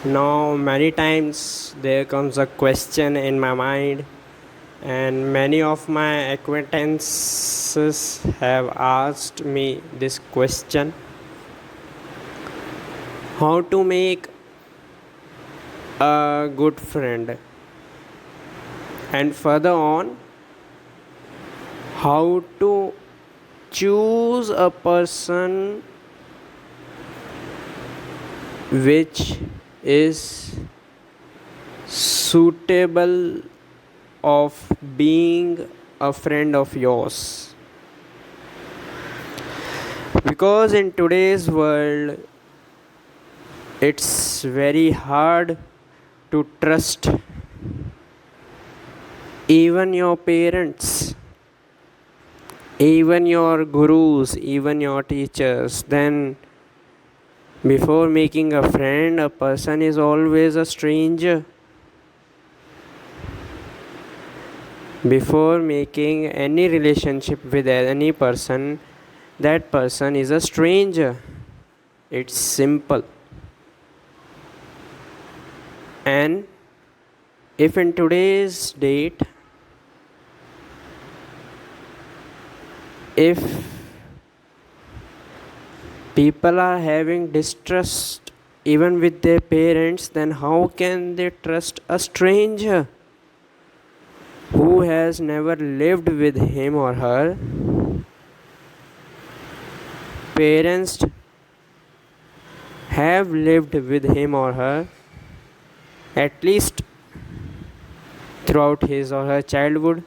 Now, many times there comes a question in my mind, and many of my acquaintances have asked me this question: how to make a good friend, and further on, how to choose a person which is suitable of being a friend of yours. Because in today's world, it's very hard to trust even your parents, even your gurus, even your teachers. Then, before making a friend, a person is always a stranger. Before making any relationship with any person, that person is a stranger. It's simple. And if in today's date, if people are having distrust even with their parents, then how can they trust a stranger who has never lived with him or her? Parents have lived with him or her at least throughout his or her childhood.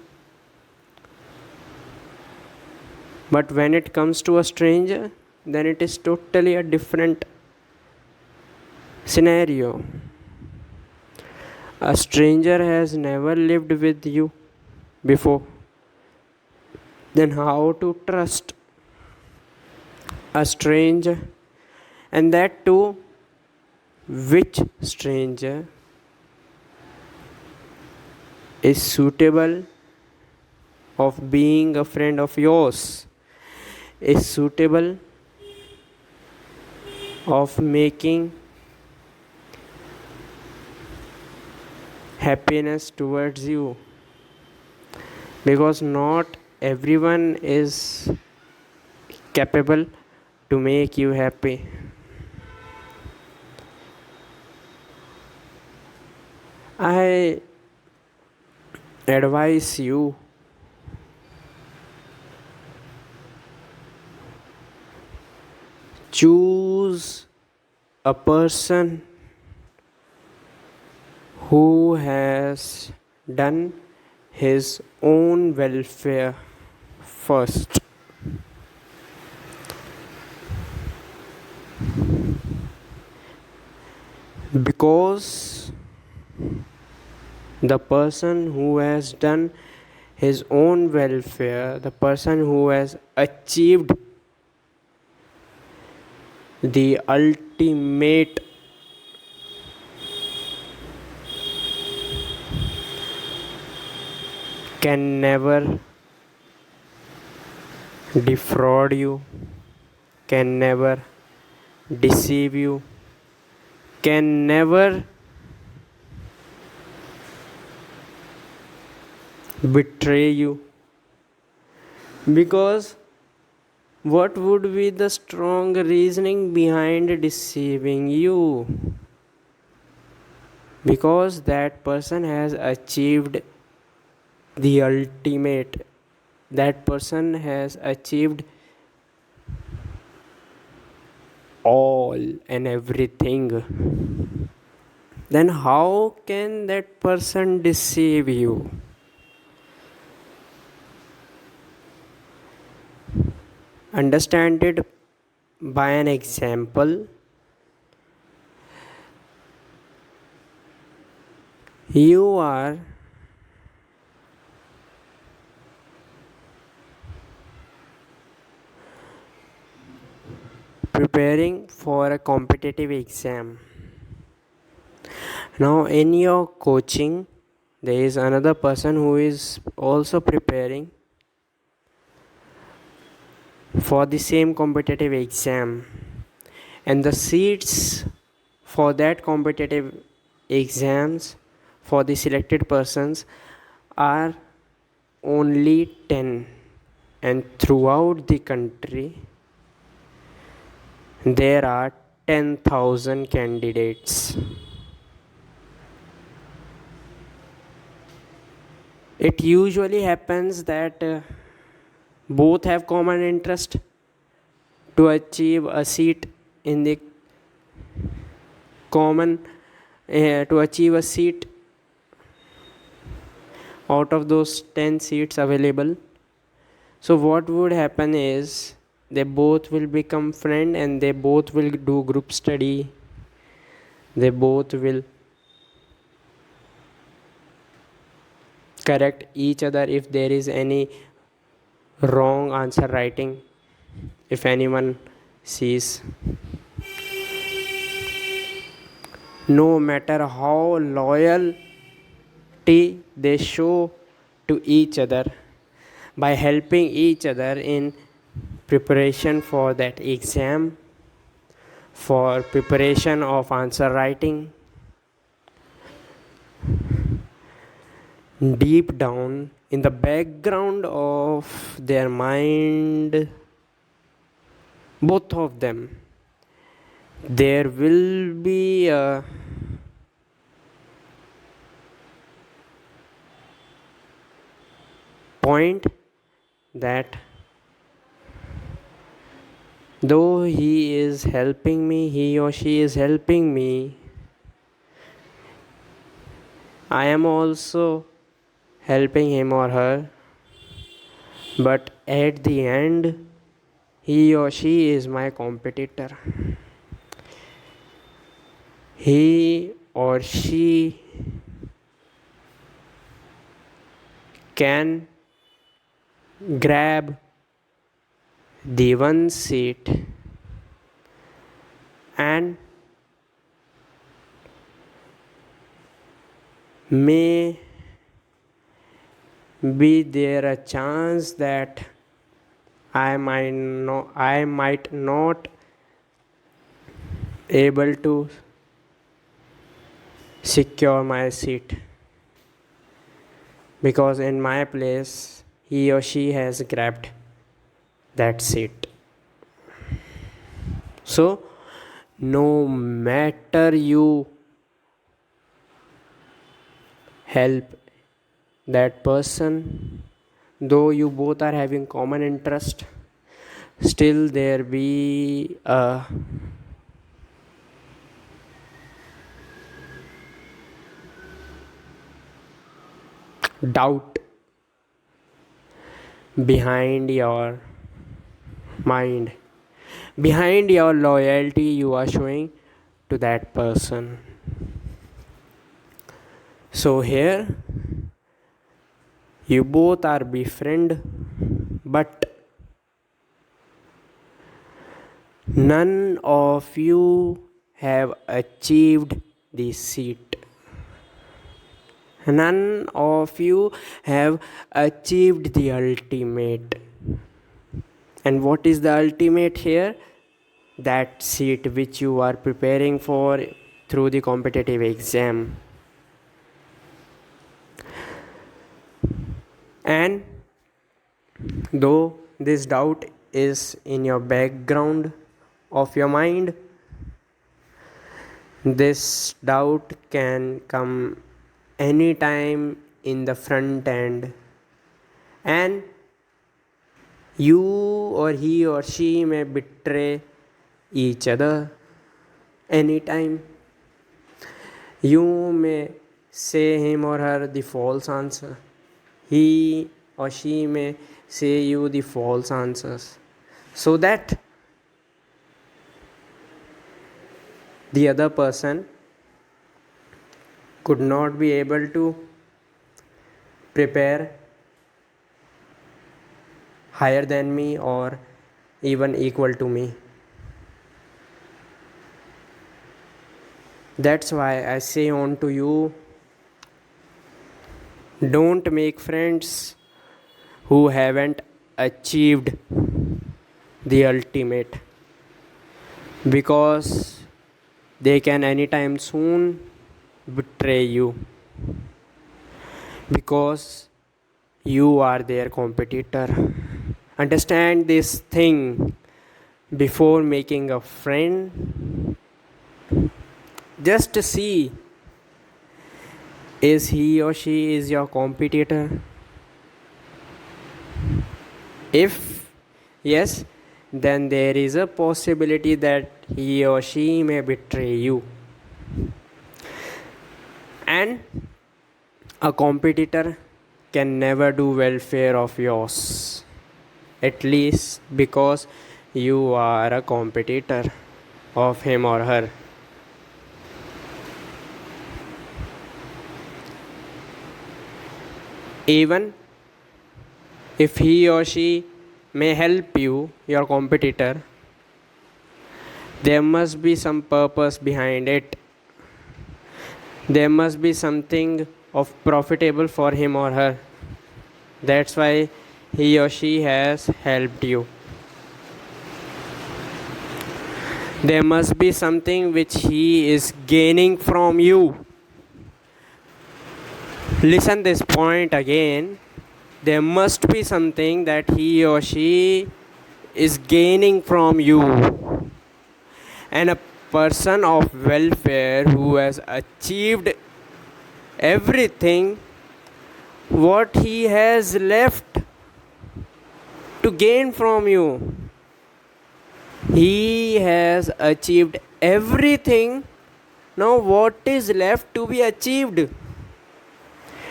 But when it comes to a stranger, then it is totally a different scenario. A stranger has never lived with you before. Then how to trust a stranger? And that too, which stranger is suitable of being a friend of yours, is suitable of making happiness towards you, because not everyone is capable to make you happy. I advise you choose a person who has done his own welfare first. Because the person who has done his own welfare, the person who has achieved the ultimate can never defraud you, can never deceive you, can never betray you. Because what would be the strong reasoning behind deceiving you? Because that person has achieved the ultimate, that person has achieved all and everything. Then how can that person deceive you? Understand it by an example. You are preparing for a competitive exam. Now, in your coaching, there is another person who is also preparing for the same competitive exam, and the seats for that competitive exams for the selected persons are only 10, and throughout the country there are 10,000 candidates. It usually happens that both have common interest to achieve a seat in the common to achieve a seat out of those 10 seats available. So what would happen is they both will become friend and they both will do group study. They both will correct each other if there is any wrong answer writing, if anyone sees. No matter how loyalty they show to each other by helping each other in preparation for that exam, for preparation of answer writing, deep down in the background of their mind, both of them, there will be a point that though he is helping me, he or she is helping me, I am also helping him or her, but at the end, he or she is my competitor. He or she can grab the one seat and may be there a chance that I might not able to secure my seat, because in my place he or she has grabbed that seat. So no matter you help that person, though you both are having common interest, still there be a doubt behind your mind, behind your loyalty you are showing to that person. So here you both are befriend, but none of you have achieved the seat. None of you have achieved the ultimate. And what is the ultimate here? That seat which you are preparing for through the competitive exam. And though this doubt is in your background of your mind, this doubt can come anytime in the front end, and you or he or she may betray each other anytime. You may say him or her the false answer. He or she may say you the false answers, so that the other person could not be able to prepare higher than me or even equal to me. That's why I say on to you, don't make friends who haven't achieved the ultimate, because they can anytime soon betray you because you are their competitor. Understand this thing before making a friend. Just to see, is he or she is your competitor? If yes, then there is a possibility that he or she may betray you. And a competitor can never do welfare of yours, at least because you are a competitor of him or her. Even if he or she may help you, your competitor, there must be some purpose behind it. There must be something of profitable for him or her. That's why he or she has helped you. There must be something which he is gaining from you. Listen this point again. There must be something that he or she is gaining from you. And a person of welfare who has achieved everything what he has left to gain from you. He has achieved everything. Now what is left to be achieved?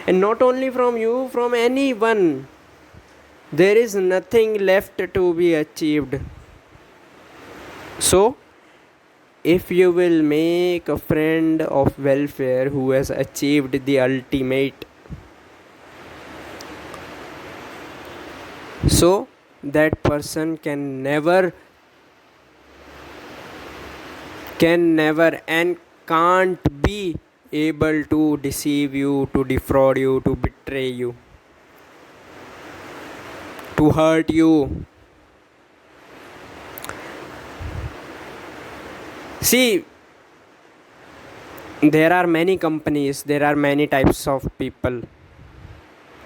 And not only from you, from anyone. There is nothing left to be achieved. So, if you will make a friend of welfare who has achieved the ultimate, so that person can never and can't be able to deceive you, to defraud you, to betray you, to hurt you. See, there are many companies, there are many types of people.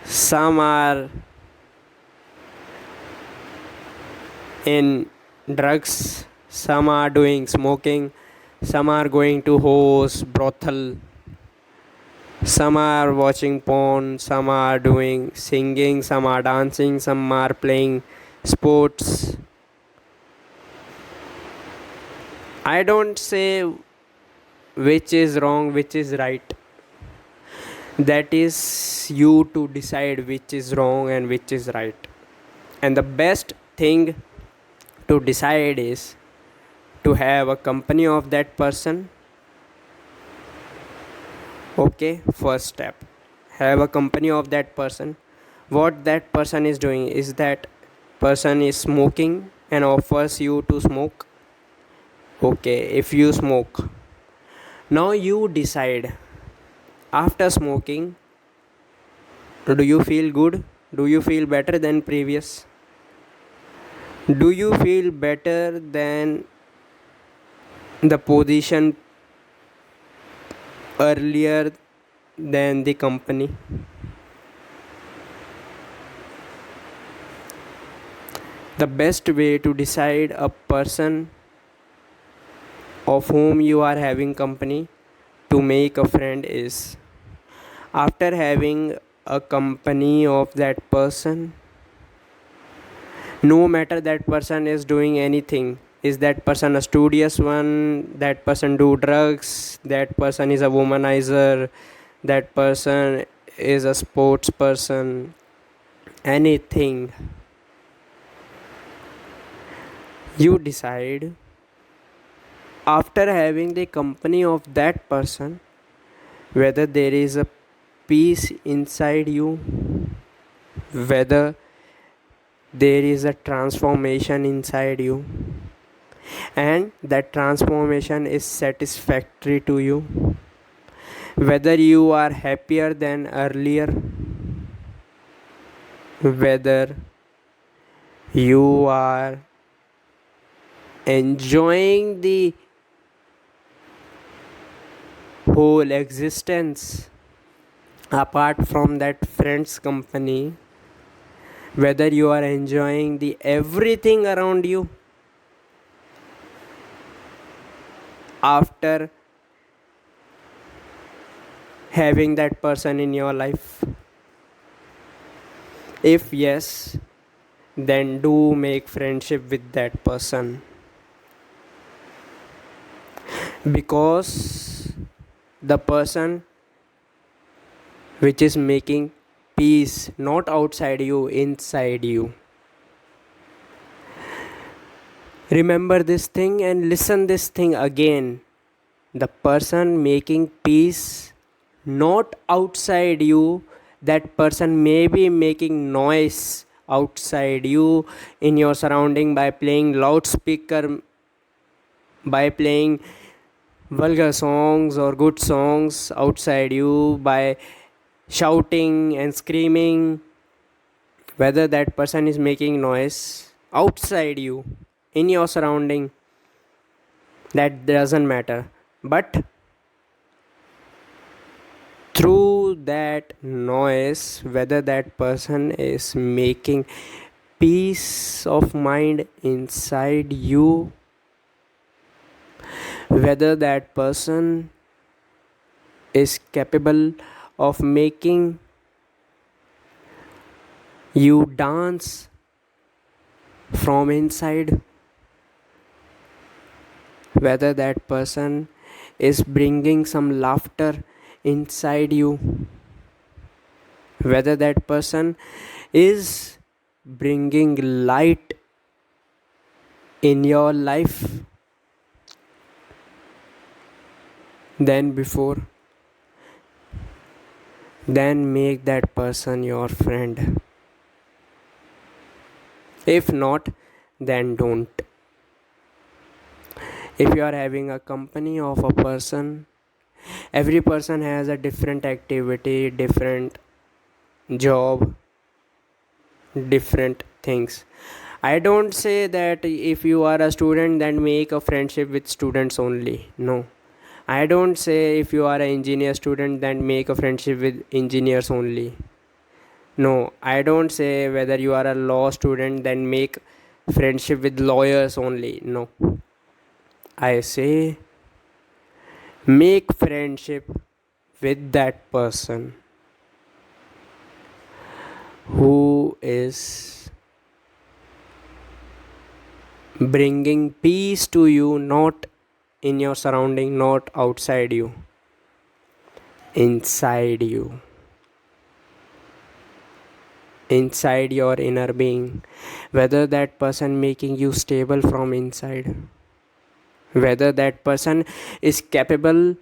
Some are in drugs, some are doing smoking, some are going to host brothel, some are watching porn, some are doing singing, some are dancing, some are playing sports. I don't say which is wrong, which is right. That is you to decide which is wrong and which is right. And the best thing to decide is to have a company of that person. Okay, first step, have a company of that person. What that person is doing is that person is smoking and offers you to smoke. Okay, if you smoke, now you decide, after smoking, do you feel good? Do you feel better than previous? Do you feel better than the position earlier than the company? The best way to decide a person of whom you are having company to make a friend is, after having a company of that person, no matter that person is doing anything, is that person a studious one, that person do drugs, that person is a womanizer, that person is a sports person, anything, you decide, after having the company of that person, whether there is a peace inside you, whether there is a transformation inside you, and that transformation is satisfactory to you, whether you are happier than earlier, whether you are enjoying the whole existence apart from that friend's company, whether you are enjoying the everything around you after having that person in your life. If yes, then do make friendship with that person, because the person which is making peace not outside you, inside you. Remember this thing and listen this thing again. The person making peace not outside you, that person may be making noise outside you in your surrounding by playing loudspeaker, by playing vulgar songs or good songs outside you, by shouting and screaming. Whether that person is making noise outside you, in your surrounding, that doesn't matter. But through that noise, whether that person is making peace of mind inside you, whether that person is capable of making you dance from inside, whether that person is bringing some laughter inside you, whether that person is bringing light in your life than before, then make that person your friend. If not, then don't. If you are having a company of a person, every person has a different activity, different job, different things. I don't say that if you are a student then make a friendship with students only. No. I don't say if you are an engineer student then make a friendship with engineers only. No. I don't say whether you are a law student then make friendship with lawyers only. No. I say make friendship with that person who is bringing peace to you, not in your surrounding, not outside you, inside you, inside your inner being. Whether that person making you stable from inside, whether that person is capable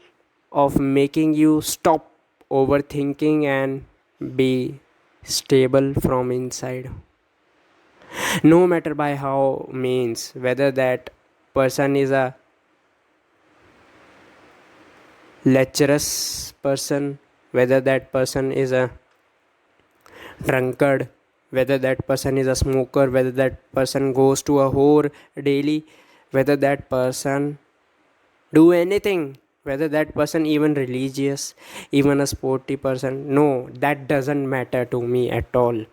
of making you stop overthinking and be stable from inside. No matter by how means, whether that person is a lecherous person, whether that person is a drunkard, whether that person is a smoker, whether that person goes to a whore daily, whether that person do anything, whether that person even religious, even a sporty person, no, that doesn't matter to me at all.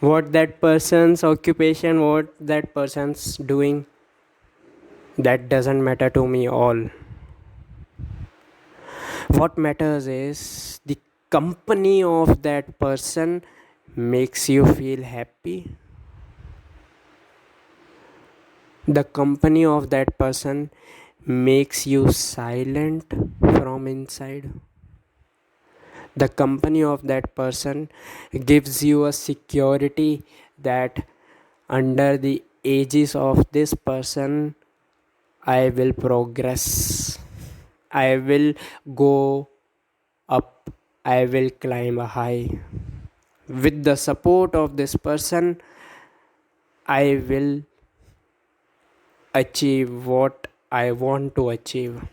What that person's occupation, what that person's doing, that doesn't matter to me all. What matters is the company of that person makes you feel happy. The company of that person makes you silent from inside. The company of that person gives you a security that under the aegis of this person I will progress, I will go up, I will climb a high. With the support of this person I will achieve what I want to achieve.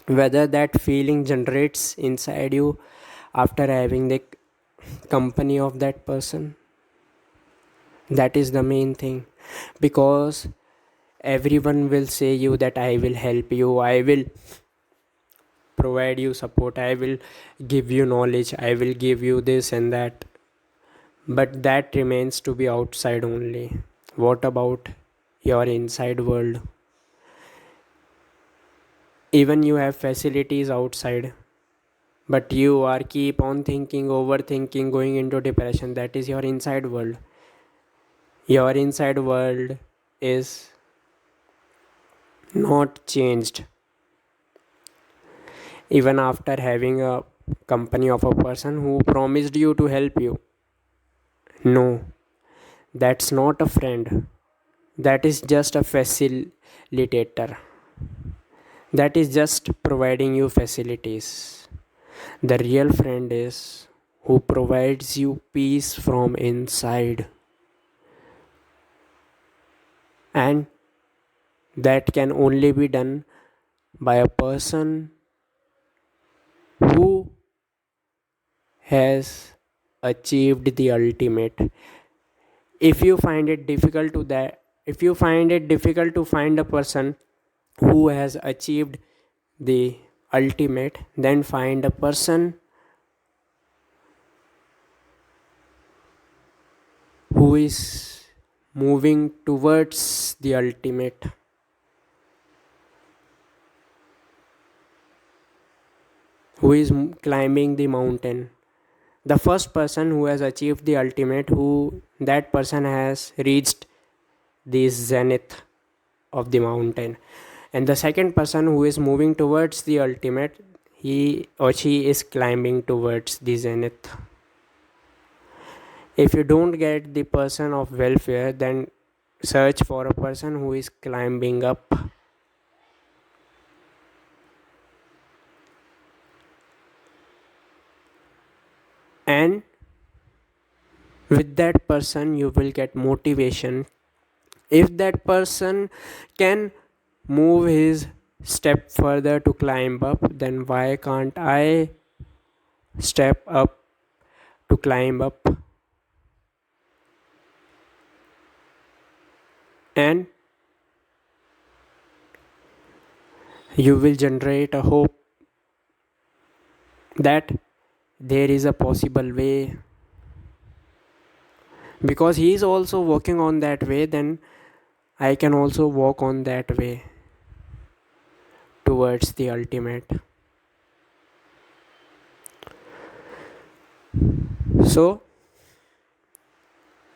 Whether that feeling generates inside you after having the company of that person, that is the main thing. Because everyone will say you that I will help you, I will provide you support, I will give you knowledge, I will give you this and that, but that remains to be outside only. What about your inside world? Even you have facilities outside, but you are keep on thinking, overthinking, going into depression. That is your inside world. Your inside world is not changed even after having a company of a person who promised you to help you. No, that's not a friend. That is just a facilitator. That is just providing you facilities. The real friend is who provides you peace from inside. And that can only be done by a person who has achieved the ultimate. If you find it difficult to that, if you find it difficult to find a person who has achieved the ultimate, then find a person who is moving towards the ultimate, who is climbing the mountain. The first person who has achieved the ultimate, who that person has reached the zenith of the mountain, and the second person who is moving towards the ultimate, he or she is climbing towards the zenith. If you don't get the person of welfare, then search for a person who is climbing up. And with that person you will get motivation. If that person can move his step further to climb up, then why can't I step up to climb up? And you will generate a hope that there is a possible way, because he is also working on that way, then I can also walk on that way towards the ultimate. So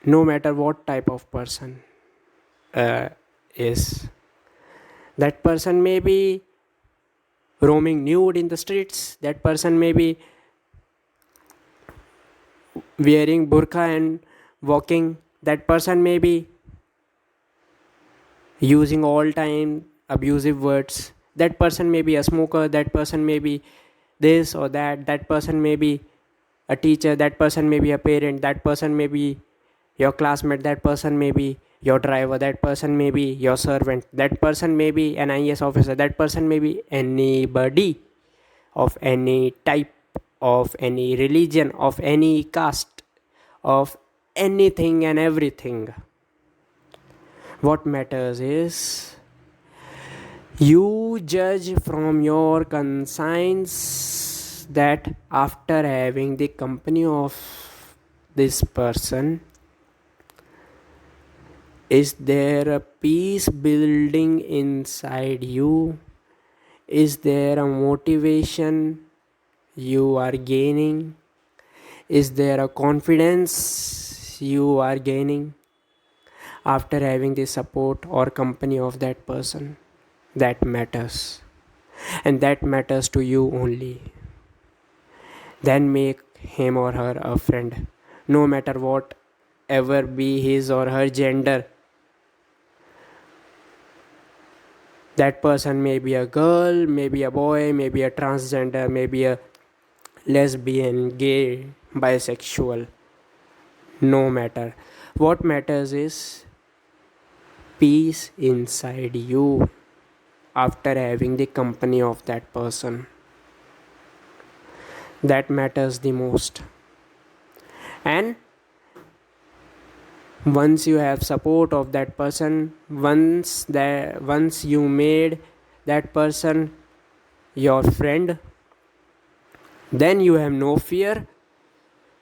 no matter what type of person is, that person may be roaming nude in the streets, that person may be wearing burqa and walking, that person may be using all time abusive words, that person may be a smoker, that person may be this or that, that person may be a teacher, that person may be a parent, that person may be your classmate, that person may be your driver, that person may be your servant, that person may be an IAS officer, that person may be anybody of any type, of any religion, of any caste, of anything and everything. What matters is you judge from your conscience that after having the company of this person, is there a peace building inside you? Is there a motivation you are gaining? Is there a confidence you are gaining after having the support or company of that person? That matters, and that matters to you only. Then make him or her a friend, no matter what ever be his or her gender. That person may be a girl, maybe a boy, maybe a transgender, maybe a lesbian, gay, bisexual. No matter. What matters is peace inside you after having the company of that person. That matters the most. And once you have support of that person, once you made that person your friend, then you have no fear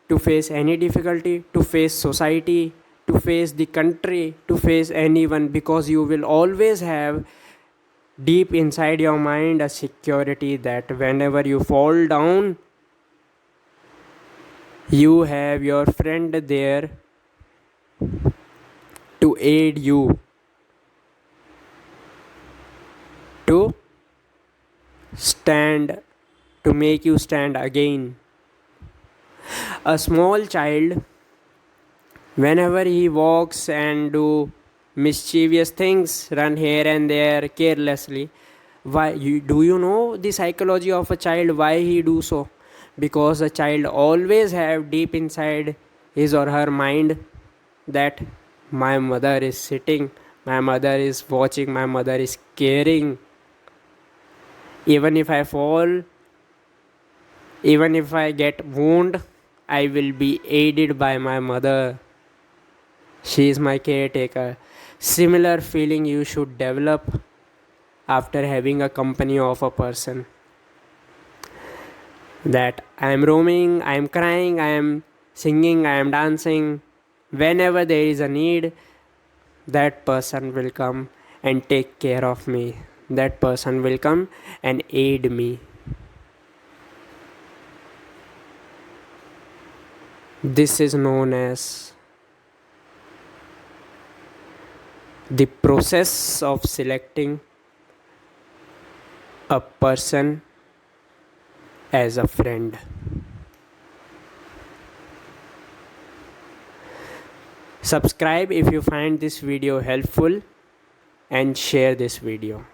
to face any difficulty, to face society, to face the country, to face anyone, because you will always have deep inside your mind a security that whenever you fall down, you have your friend there to aid you, to stand, to make you stand again. A small child, whenever he walks and do mischievous things, run here and there carelessly, do you know the psychology of a child, why he do so? Because a child always have deep inside his or her mind that my mother is sitting, my mother is watching, my mother is caring. Even if I fall, even if I get wound, I will be aided by my mother. She is my caretaker. Similar feeling you should develop after having a company of a person. That I am roaming, I am crying, I am singing, I am dancing. Whenever there is a need, that person will come and take care of me. That person will come and aid me. This is known as the process of selecting a person as a friend. Subscribe if you find this video helpful and share this video.